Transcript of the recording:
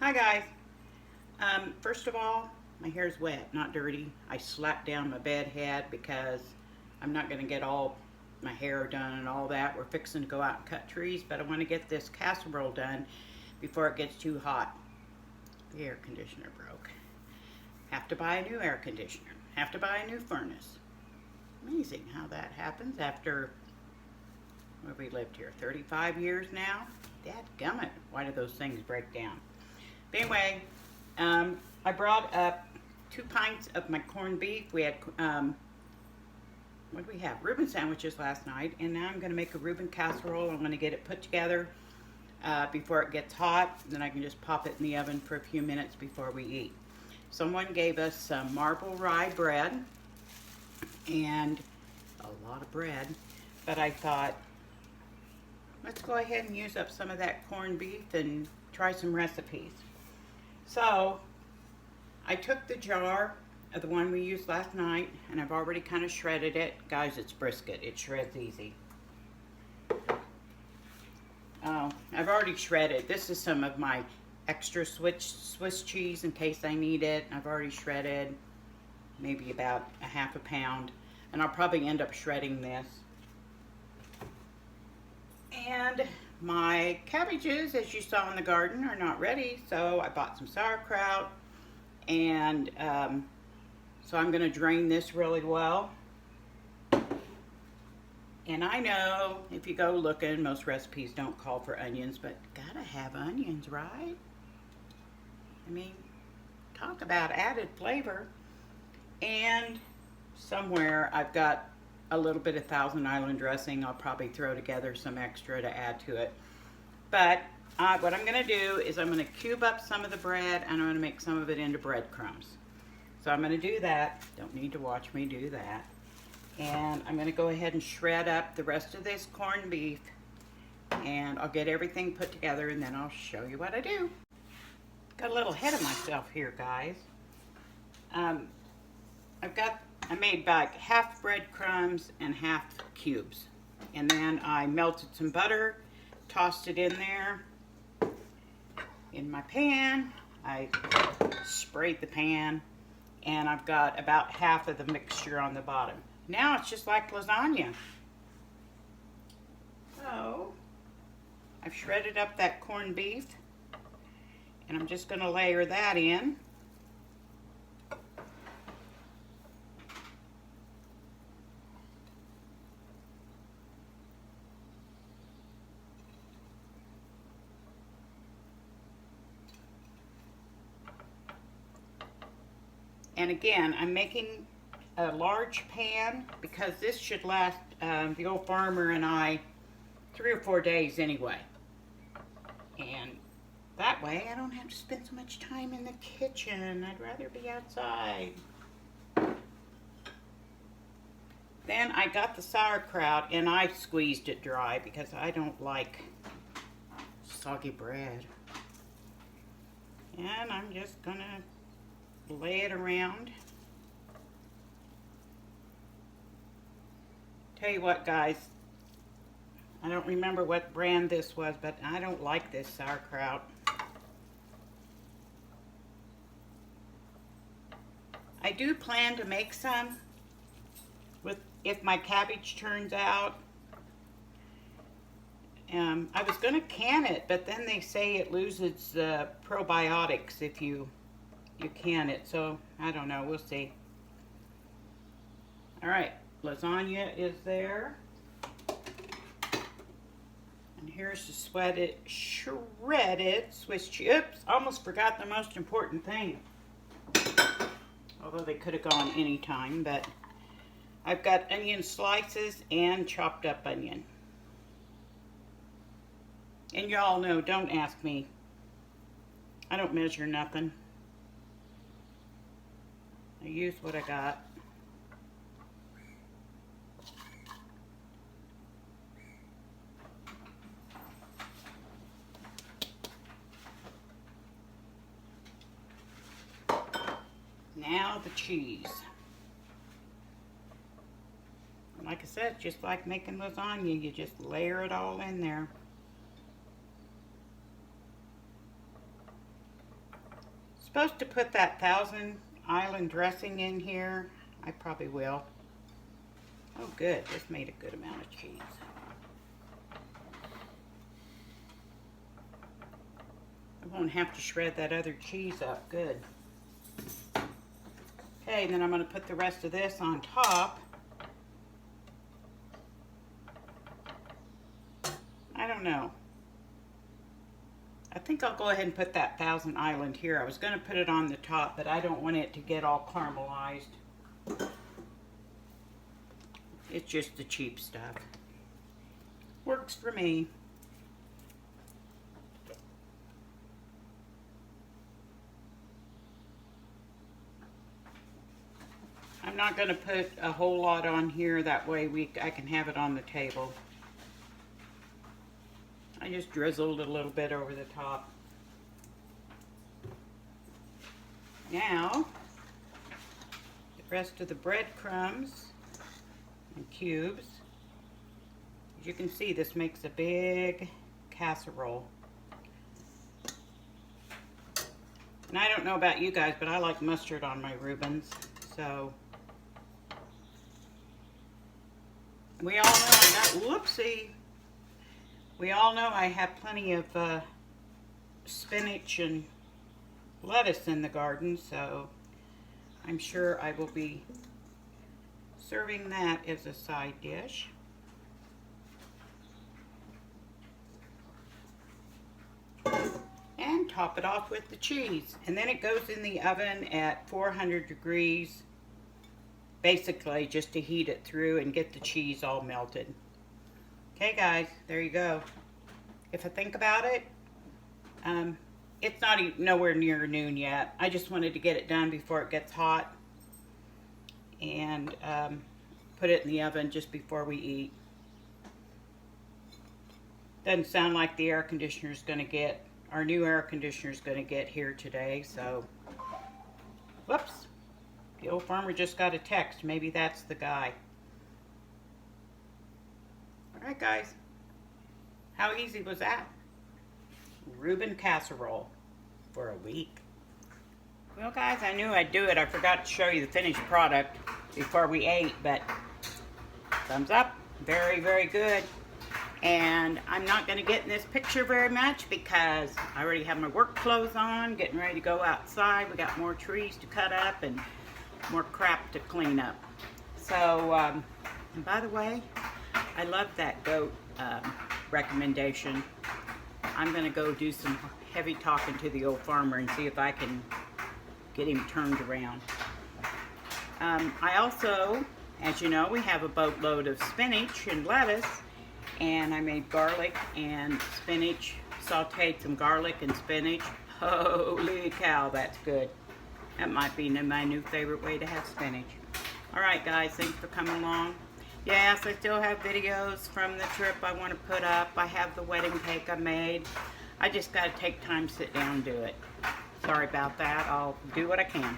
Hi guys. First of all, my hair's wet, not dirty. I slapped down my bed head because I'm not going to get all my hair done and all that. We're fixing to go out and cut trees, but I want to get this casserole done before it gets too hot. The air conditioner broke. Have to buy a new air conditioner. Have to buy a new furnace. Amazing how that happens after, what have we lived here, 35 years now? Dadgummit, why do those things break down? But anyway, I brought up 2 pints of my corned beef. We had, what did we have? Reuben sandwiches last night, and now I'm going to make a Reuben casserole. I'm going to get it put together before it gets hot. Then I can just pop it in the oven for a few minutes before we eat. Someone gave us some marble rye bread, and a lot of bread, but I thought, let's go ahead and use up some of that corned beef and try some recipes. So I took the jar of the one we used last night, and I've already kind of shredded it. Guys, it's brisket. It shreds easy. Oh, I've already shredded. This is some of my extra Swiss cheese in case I need it. I've already shredded maybe about a half a pound, and I'll probably end up shredding this. And my cabbages, as you saw in the garden, are not ready, so I bought some sauerkraut, and so I'm going to drain this really well. And I know if you go looking, most recipes don't call for onions, but gotta have onions, right? I mean, talk about added flavor. And somewhere I've got a little bit of Thousand Island dressing. I'll probably throw together some extra to add to it. But what I'm going to do is I'm going to cube up some of the bread, and I'm going to make some of it into breadcrumbs. So I'm going to do that. Don't need to watch me do that. And I'm going to go ahead and shred up the rest of this corned beef, and I'll get everything put together, and then I'll show you what I do. Got a little ahead of myself here, guys. I made like half breadcrumbs and half cubes. And then I melted some butter, tossed it in there in my pan. I sprayed the pan, and I've got about half of the mixture on the bottom. Now it's just like lasagna. So I've shredded up that corned beef, and I'm just going to layer that in. And again, I'm making a large pan because this should last the old farmer and I 3 or 4 days anyway. And that way I don't have to spend so much time in the kitchen. I'd rather be outside. Then I got the sauerkraut, and I squeezed it dry because I don't like soggy bread. And I'm just gonna lay it around. Tell you what, guys, I don't remember what brand this was, but I don't like this sauerkraut. I do plan to make some if my cabbage turns out. I was going to can it, but then they say it loses probiotics if you can it, so I don't know, we'll see. All right, lasagna is there, and here's the shredded Swiss cheese. Oops, almost forgot the most important thing, although they could have gone any time. But I've got onion slices and chopped up onion. And y'all know, don't ask me, I don't measure nothing. I use what I got. Now the cheese. Like I said, just like making lasagna, you just layer it all in there. supposed to put that Thousand Island dressing in here. I probably will. Oh good, this made a good amount of cheese. I won't have to shred that other cheese up. Good. Okay, then I'm going to put the rest of this on top. I don't know. I think I'll go ahead and put that Thousand Island here. I was going to put it on the top, but I don't want it to get all caramelized. It's just the cheap stuff. Works for me. I'm not going to put a whole lot on here. That way I can have it on the table. I just drizzled a little bit over the top. Now, the rest of the breadcrumbs and cubes. As you can see, this makes a big casserole. And I don't know about you guys, but I like mustard on my Reubens. So, we all know whoopsie. We all know I have plenty of spinach and lettuce in the garden, so I'm sure I will be serving that as a side dish. And top it off with the cheese. And then it goes in the oven at 400 degrees, basically just to heat it through and get the cheese all melted. Okay guys, there you go. If I think about it, it's not even nowhere near noon yet. I just wanted to get it done before it gets hot and put it in the oven just before we eat. Doesn't sound like the air conditioner's gonna get, our new air conditioner's gonna get here today, so, whoops. The old farmer just got a text. Maybe that's the guy. Alright guys, how easy was that? Reuben casserole for a week. Well guys, I knew I'd do it. I forgot to show you the finished product before we ate, but thumbs up, very, very good. And I'm not going to get in this picture very much because I already have my work clothes on, getting ready to go outside. We got more trees to cut up and more crap to clean up. So, and by the way, I love that goat recommendation. I'm going to go do some heavy talking to the old farmer and see if I can get him turned around. I also, as you know, we have a boatload of spinach and lettuce, and I made garlic and spinach, sauteed some garlic and spinach. Holy cow, that's good. That might be my new favorite way to have spinach. Alright guys, thanks for coming along. Yes, I still have videos from the trip I want to put up. I have the wedding cake I made. I just got to take time to sit down and do it. Sorry about that. I'll do what I can.